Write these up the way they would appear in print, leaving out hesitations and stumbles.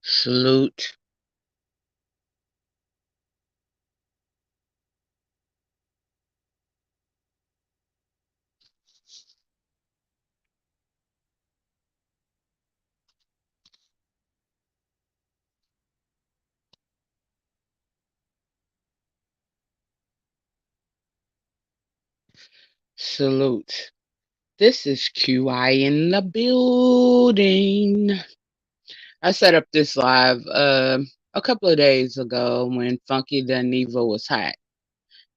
Salute. Salute. This is QI in the building. I set up this live a couple of days ago when Funky Dineva was hot.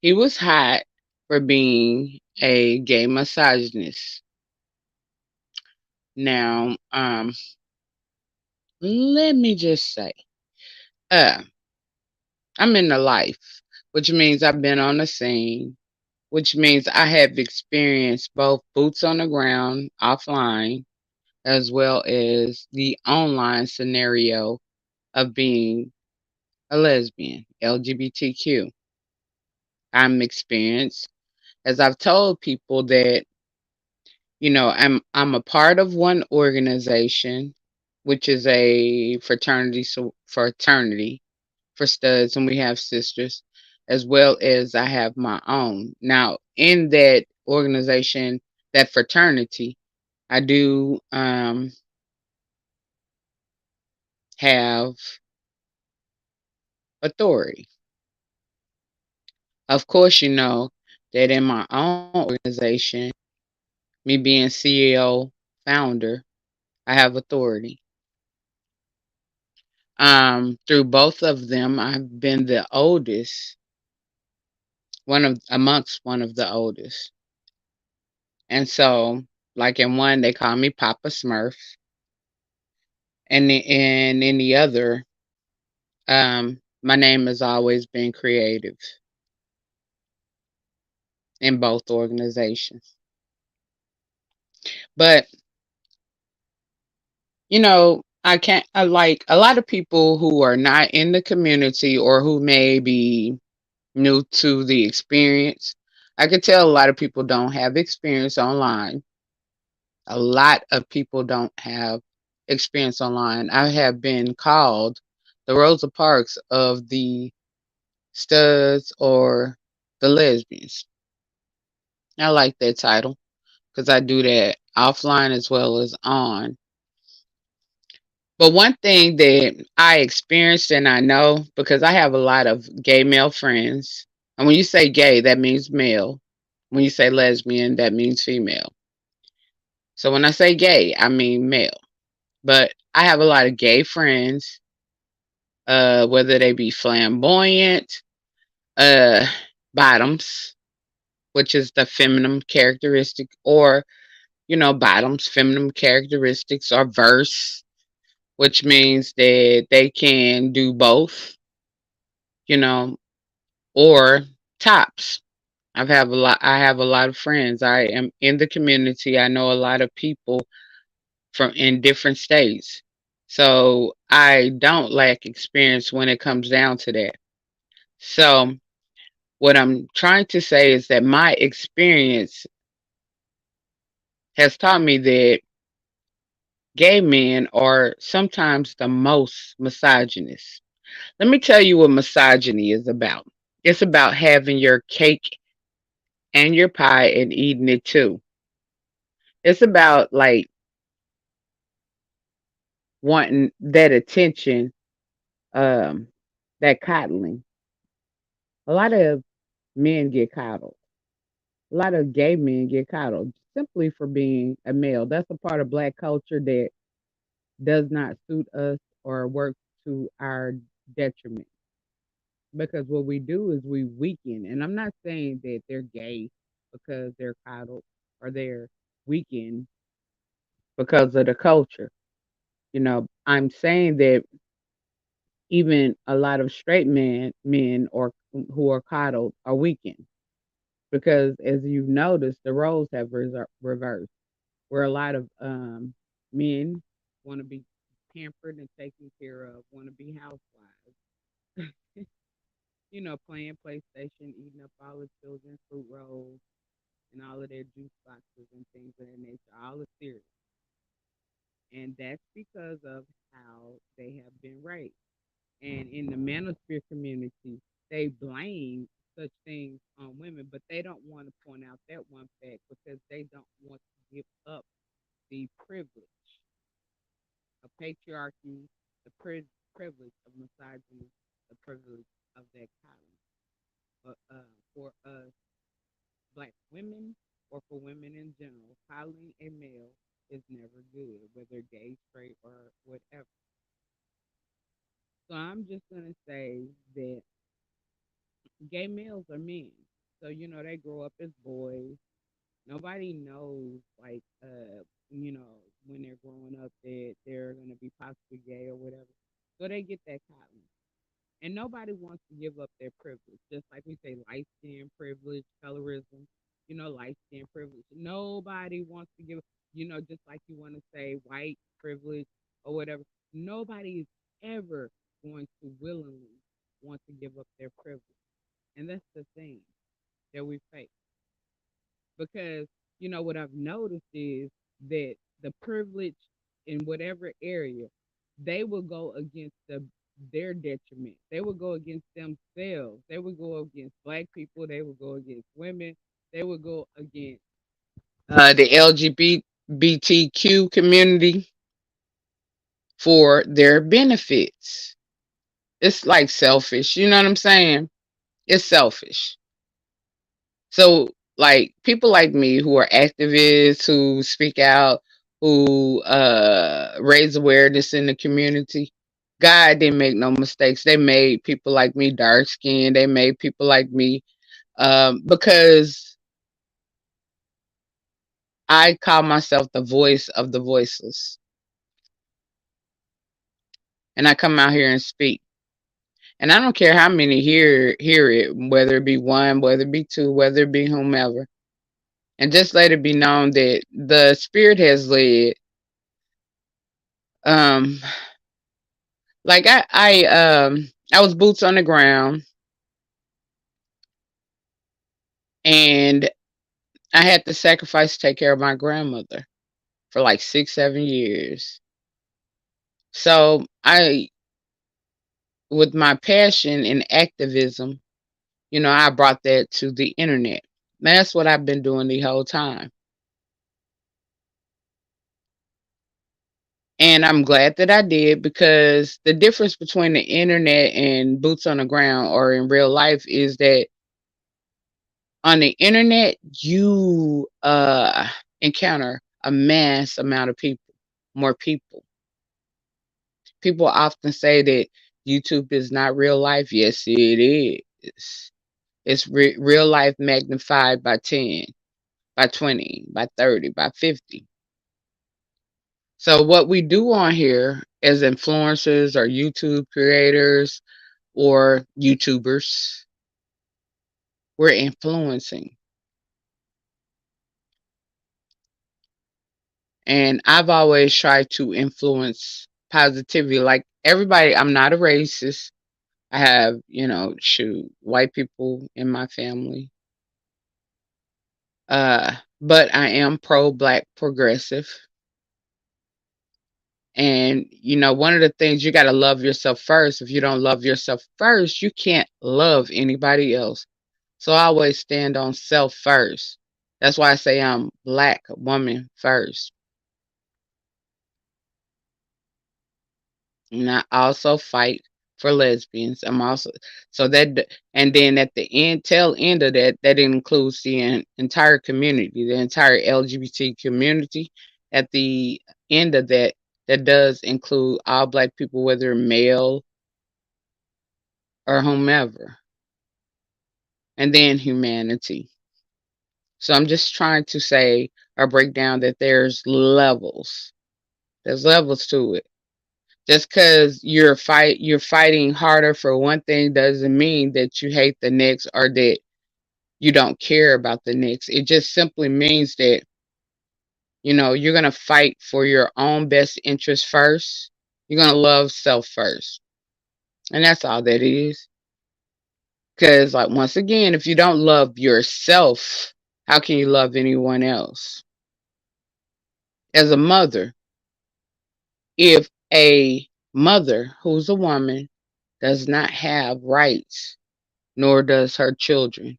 He was hot for being a gay misogynist. Now, let me just say, uh, I'm in the life, which means I've been on the scene, which means I have experienced both boots on the ground, offline, as well as the online scenario of being a lesbian, LGBTQ. I'm experienced, as I've told people that, I'm a part of one organization, which is a fraternity for studs, and we have sisters, as well as I have my own. Now, in that organization, that fraternity, I do have authority. Of course, you know that in my own organization, me being CEO, founder, I have authority. Through both of them, I've been the oldest, one of the oldest. And so, like in one, they call me Papa Smurf, and in the other, my name has always been creative in both organizations. But I can't. I like a lot of people who are not in the community or who may be new to the experience. I could tell a lot of people don't have experience online. A lot of people don't have experience online. I have been called the Rosa Parks of the studs or the lesbians. I like that title because I do that offline as well as on. But one thing that I experienced and I know because I have a lot of gay male friends. And when you say gay, that means male. When you say lesbian, that means female. So when I say gay, I mean male. But I have a lot of gay friends, whether they be flamboyant, uh, bottoms, which is the feminine characteristic, or, bottoms, feminine characteristics, or verse, which means that they can do both, you know, or tops. I have a lot of friends. I am in the community. I know a lot of people from in different states. So I don't lack experience when it comes down to that. So what I'm trying to say is that my experience has taught me that gay men are sometimes the most misogynist. Let me tell you what misogyny is about. It's about having your cake and your pie and eating it too. It's about like wanting that attention, um, that coddling. A lot of men get coddled. A lot of gay men get coddled simply for being a male. That's a part of black culture that does not suit us or work to our detriment. Because what we do is we weaken. And I'm not saying that they're gay because they're coddled or they're weakened because of the culture. I'm saying that even a lot of straight men or who are coddled are weakened because as you've noticed, the roles have reversed. Where a lot of men want to be pampered and taken care of, want to be housewives, playing PlayStation, eating up all the children's fruit rolls and all of their juice boxes and things of that nature, all the cereal. And that's because of how they have been raised. And in the manosphere community, they blame such things on women, but they don't want to point out that one fact because they don't want to give up the privilege of patriarchy, the privilege of misogyny, the privilege of that kind. But for us black women or for women in general, calling a male is never good, whether gay, straight, or whatever. So I'm just gonna say that gay males are men. So they grow up as boys. Nobody knows when they're growing up that they're gonna be possibly gay or whatever. So they get that cotton. And nobody wants to give up their privilege. Just like we say light skin privilege, colorism, light skin privilege. Nobody wants to give, just like you want to say white privilege or whatever. Nobody is ever going to willingly want to give up their privilege. And that's the thing that we face. Because, what I've noticed is that the privilege in whatever area, they will go against their detriment. They will go against themselves. They will go against black people. They will go against women. They will go against the LGBTQ community for their benefits. It's like selfish. You know what I'm saying? It's selfish. So, like people like me who are activists, who speak out, who raise awareness in the community, God didn't make no mistakes. They made people like me dark skinned. They made people like me because I call myself the voice of the voiceless, and I come out here and speak. And I don't care how many hear it, whether it be one, whether it be two, whether it be whomever. And just let it be known that the spirit has led. Um, like I was boots on the ground, and I had to sacrifice to take care of my grandmother for like 6, 7 years. So with my passion in activism, I brought that to the internet. That's what I've been doing the whole time. And I'm glad that I did because the difference between the internet and boots on the ground or in real life is that on the internet you encounter a mass amount of people, more people. People often say that YouTube is not real life. Yes, it is. It's real life magnified by 10, by 20, by 30, by 50. So what we do on here as influencers or YouTube creators or YouTubers, we're influencing. And I've always tried to influence positivity. Like everybody, I'm not a racist. I have, shoot, white people in my family. But I am pro black progressive. And, one of the things you got to love yourself first. If you don't love yourself first, you can't love anybody else. So I always stand on self first. That's why I say I'm black woman first. And I also fight for lesbians. I'm also so that, and then at the tail end of that, that includes the entire community, the entire LGBT community. At the end of that, that does include all black people, whether male or whomever, and then humanity. So I'm just trying to say or break down that there's levels. There's levels to it. Just because you're fighting harder for one thing doesn't mean that you hate the next or that you don't care about the next. It just simply means that you're gonna fight for your own best interest first. You're gonna love self first, and that's all that is. Because, like, once again, if you don't love yourself, how can you love anyone else? As a mother, if A mother who's a woman does not have rights, nor does her children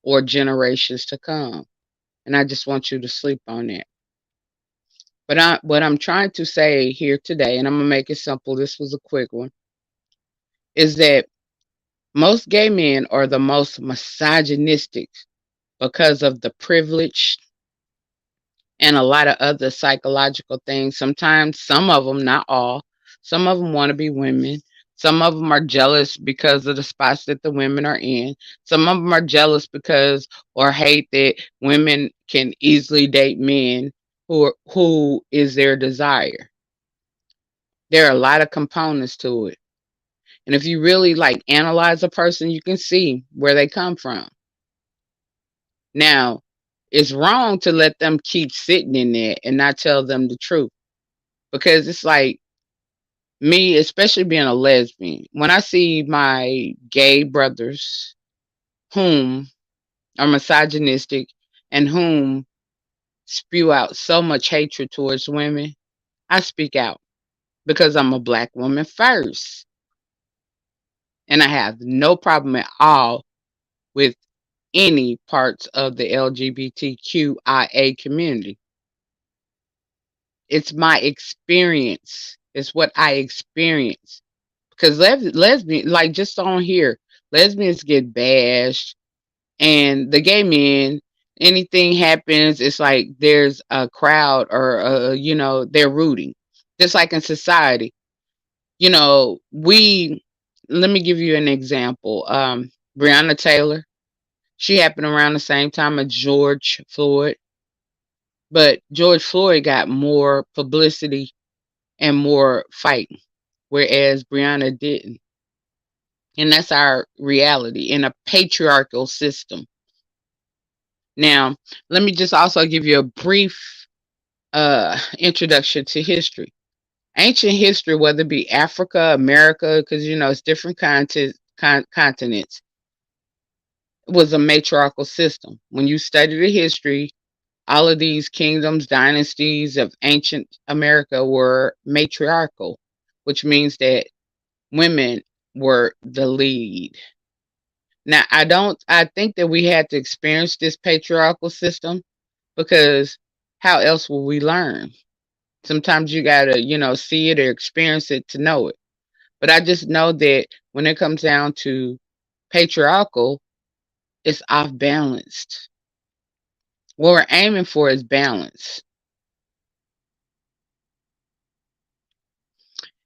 or generations to come. And I just want you to sleep on that. But what I'm trying to say here today, and I'm going to make it simple, this was a quick one, is that most gay men are the most misogynistic because of the privilege and a lot of other psychological things. Sometimes, some of them, not all, some of them want to be women. Some of them are jealous because of the spots that the women are in. Some of them are jealous because or hate that women can easily date men who is their desire. There are a lot of components to it. And if you really like analyze a person, you can see where they come from. Now, it's wrong to let them keep sitting in there and not tell them the truth. Because it's like me, especially being a lesbian, when I see my gay brothers whom are misogynistic and whom spew out so much hatred towards women, I speak out because I'm a black woman first. And I have no problem at all with any parts of the LGBTQIA community. It's my experience. It's what I experience. Because lesbian, like just on here, lesbians get bashed, and the gay men, anything happens, it's like there's a crowd or they're rooting. Just like in society, we. Let me give you an example. Breonna Taylor, she happened around the same time as George Floyd, but George Floyd got more publicity and more fighting, whereas Breonna didn't. And that's our reality in a patriarchal system. Now, let me just also give you a brief introduction to history. Ancient history, whether it be Africa, America, because it's different continents, was a matriarchal system. When you study the history, all of these kingdoms, dynasties of ancient America were matriarchal, which means that women were the lead. Now, I think that we had to experience this patriarchal system because how else will we learn? Sometimes you got to, see it or experience it to know it. But I just know that when it comes down to patriarchal, it's off balanced. What we're aiming for is balance.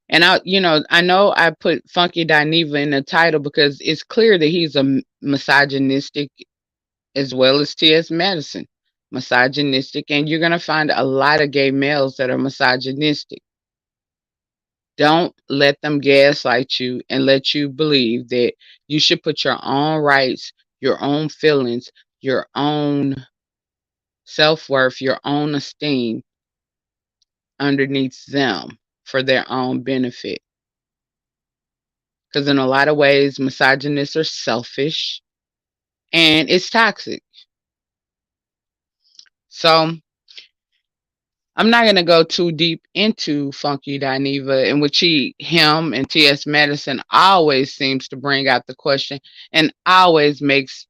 And I know I put Funky Dineva in the title because it's clear that he's a misogynistic as well as T.S. Madison. Misogynistic, and you're going to find a lot of gay males that are misogynistic. Don't let them gaslight you and let you believe that you should put your own rights, your own feelings, your own self-worth, your own esteem underneath them for their own benefit. Because in a lot of ways, misogynists are selfish and it's toxic. So I'm not going to go too deep into Funky Dineva, in which him and T.S. Madison always seems to bring out the question and always makes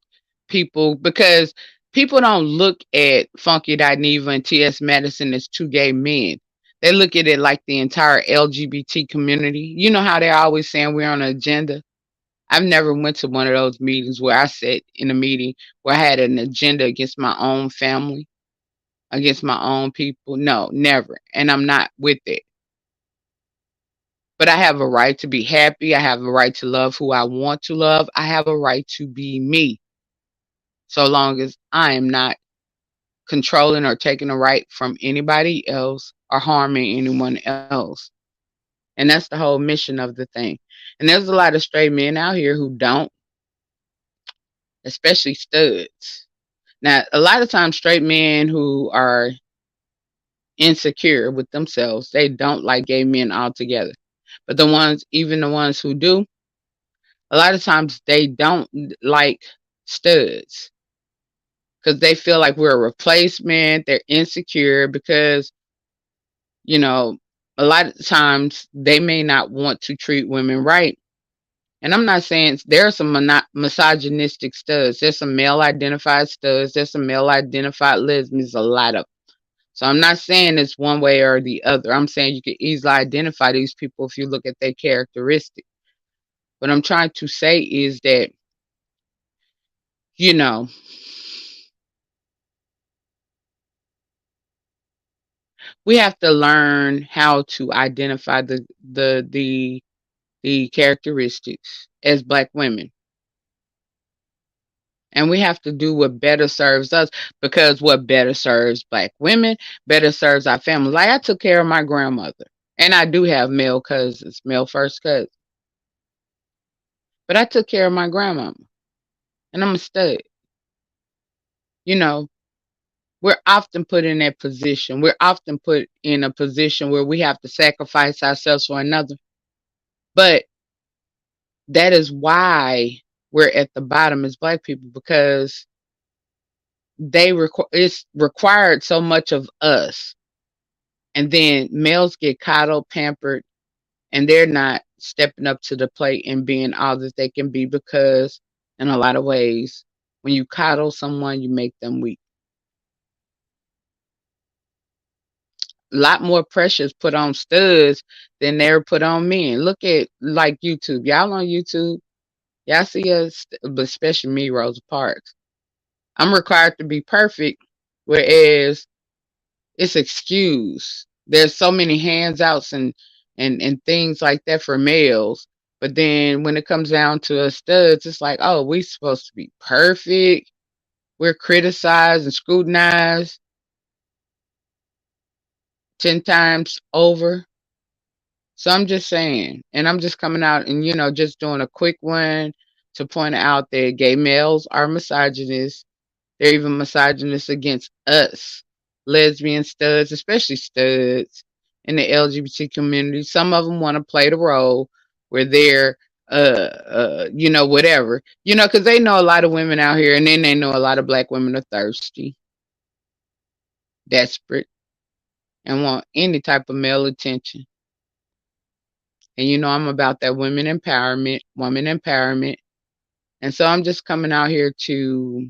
people, because people don't look at Funky Dineva and T.S. Madison as two gay men. They look at it like the entire LGBT community. You know how they're always saying we're on an agenda? I've never went to one of those meetings where I sat in a meeting where I had an agenda against my own family, against my own people. No, never. And I'm not with it. But I have a right to be happy. I have a right to love who I want to love. I have a right to be me. So long as I am not controlling or taking a right from anybody else or harming anyone else. And that's the whole mission of the thing. And there's a lot of straight men out here who don't, especially studs. Now, a lot of times, straight men who are insecure with themselves, they don't like gay men altogether. But even the ones who do, a lot of times they don't like studs because they feel like we're a replacement. They're insecure because, you know, a lot of times they may not want to treat women right. And I'm not saying there are some misogynistic studs. There's some male identified studs. There's some male identified lesbians, a lot of. So I'm not saying it's one way or the other. I'm saying you can easily identify these people if you look at their characteristics. What I'm trying to say is that, you know, we have to learn how to identify the characteristics as Black women. And we have to do what better serves us, because what better serves Black women, better serves our family. Like, I took care of my grandmother, and I do have male cousins, male first cousins, but I took care of my grandmama, and I'm a stud. You know, we're often put in that position. We're often put in a position where we have to sacrifice ourselves for another. But that is why we're at the bottom as Black people, because it's required so much of us. And then males get coddled, pampered, and they're not stepping up to the plate and being all that they can be, because in a lot of ways, when you coddle someone, you make them weak. A lot more pressure is put on studs than they're put on men. Look at like YouTube. Y'all on YouTube, y'all see us, but especially me, Rosa Parks. I'm required to be perfect, whereas it's excused. There's so many handouts and things like that for males. But then when it comes down to us studs, it's like, oh, we supposed to be perfect. We're criticized and scrutinized 10 times over. So I'm just saying, and I'm just coming out and, just doing a quick one to point out that gay males are misogynists. They're even misogynist against us, lesbian studs, especially studs in the LGBT community. Some of them want to play the role where they're, whatever, because they know a lot of women out here, and then they know a lot of Black women are thirsty, desperate, and want any type of male attention. And I'm about that women empowerment. And so I'm just coming out here to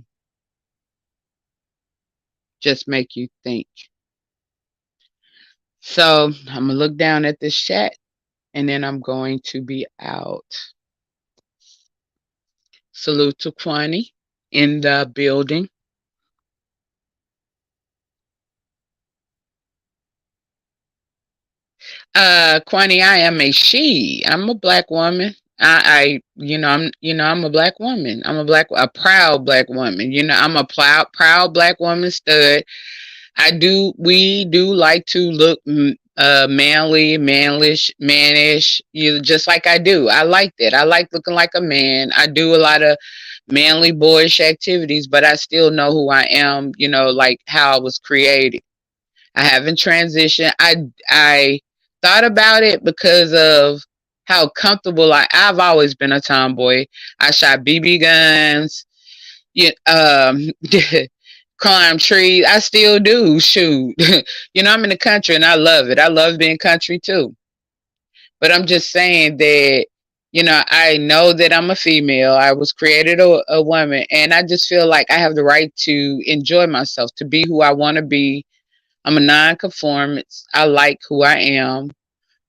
just make you think. So I'm going to look down at this chat, and then I'm going to be out. Salute to Kwani in the building. Kwani, I am a she. I'm a Black woman. I'm a Black woman. I'm a proud Black woman. I'm a proud Black woman stud. We do like to look manly, mannish, just like I do. I like that. I like looking like a man. I do a lot of manly, boyish activities, but I still know who I am, like how I was created. I haven't transitioned. I thought about it because of how comfortable I've always been a tomboy. I shot BB guns, climb trees. I still do. Shoot. I'm in the country and I love it. I love being country too. But I'm just saying that, I know that I'm a female. I was created a woman, and I just feel like I have the right to enjoy myself, to be who I want to be. I'm a non-conformist. I like who I am,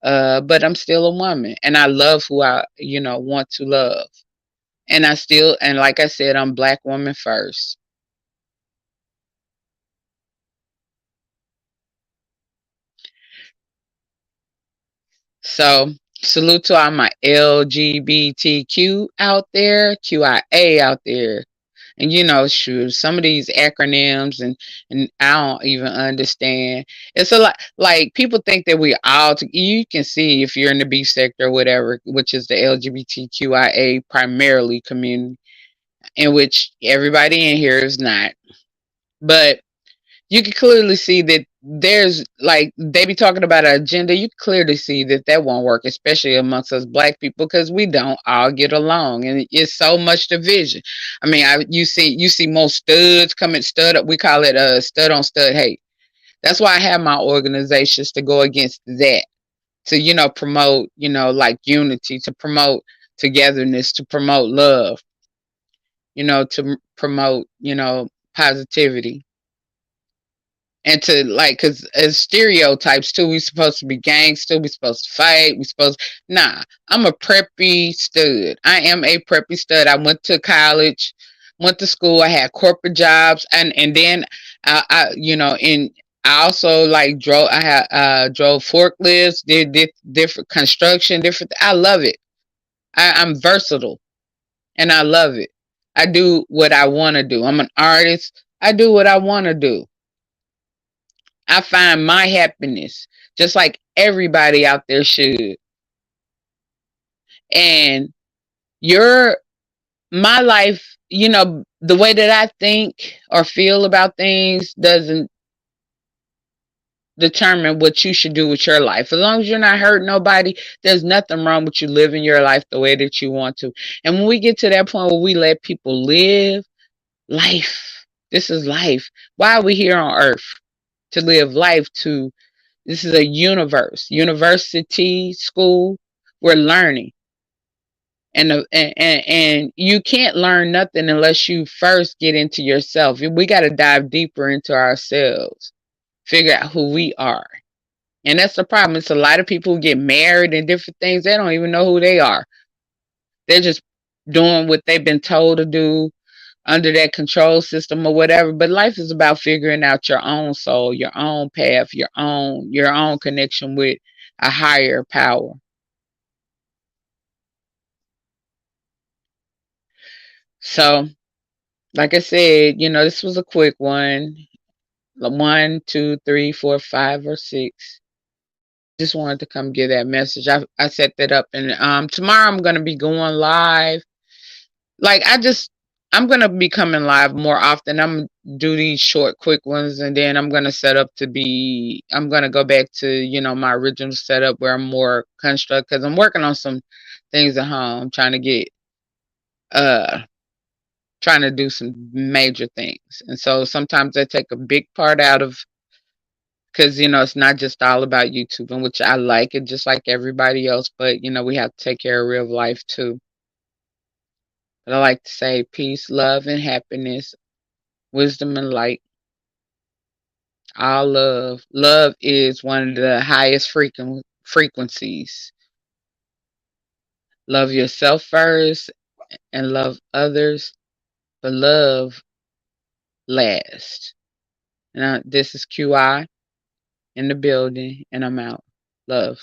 but I'm still a woman, and I love who I, want to love. And like I said, I'm Black woman first. So salute to all my LGBTQ out there, QIA out there. And shoot, some of these acronyms and I don't even understand. It's a lot. Like, people think that we all. You can see if you're in the B sector or whatever, which is the LGBTQIA primarily community, in which everybody in here is not. But you can clearly see that there's, like, they be talking about an agenda. You clearly see that won't work, especially amongst us Black people, because we don't all get along, and it's so much division. I mean, you see most studs coming stud up. We call it stud on stud hate. That's why I have my organizations, to go against that. to, promote, like unity, to promote togetherness, to promote love, to promote, positivity. And to like, cause as stereotypes too, we supposed to be gangster, we supposed to fight, we supposed nah. I'm a preppy stud. I am a preppy stud. I went to college, went to school. I had corporate jobs, and then and I also like drove. I had drove forklifts, did different construction, different. I love it. I'm versatile, and I love it. I do what I want to do. I'm an artist. I do what I want to do. I find my happiness just like everybody out there should. And your my life, the way that I think or feel about things doesn't determine what you should do with your life. As long as you're not hurting nobody, there's nothing wrong with you living your life the way that you want to. And when we get to that point where we let people live life, this is life. Why are we here on earth? To live life, to this is a university, school. We're learning. And you can't learn nothing unless you first get into yourself. We got to dive deeper into ourselves, figure out who we are. And that's the problem. It's a lot of people who get married and different things. They don't even know who they are. They're just doing what they've been told to do under that control system or whatever. But life is about figuring out your own soul, your own path, your own connection with a higher power. So, like I said, this was a quick one. 1, 2, 3, 4, 5, or 6. Just wanted to come give that message. I set that up, and tomorrow I'm gonna be going live. Like I'm gonna be coming live more often. I'm gonna do these short, quick ones, and then I'm gonna set up to be. I'm gonna go back to my original setup where I'm more construct because I'm working on some things at home. I'm uh trying to do some major things, and so sometimes I take a big part out of because it's not just all about YouTube, and which I like it just like everybody else, but we have to take care of real life too. But I like to say peace, love, and happiness, wisdom and light. All love. Love is one of the highest frequencies. Love yourself first and love others, but love last. Now, this is QI in the building, and I'm out. Love.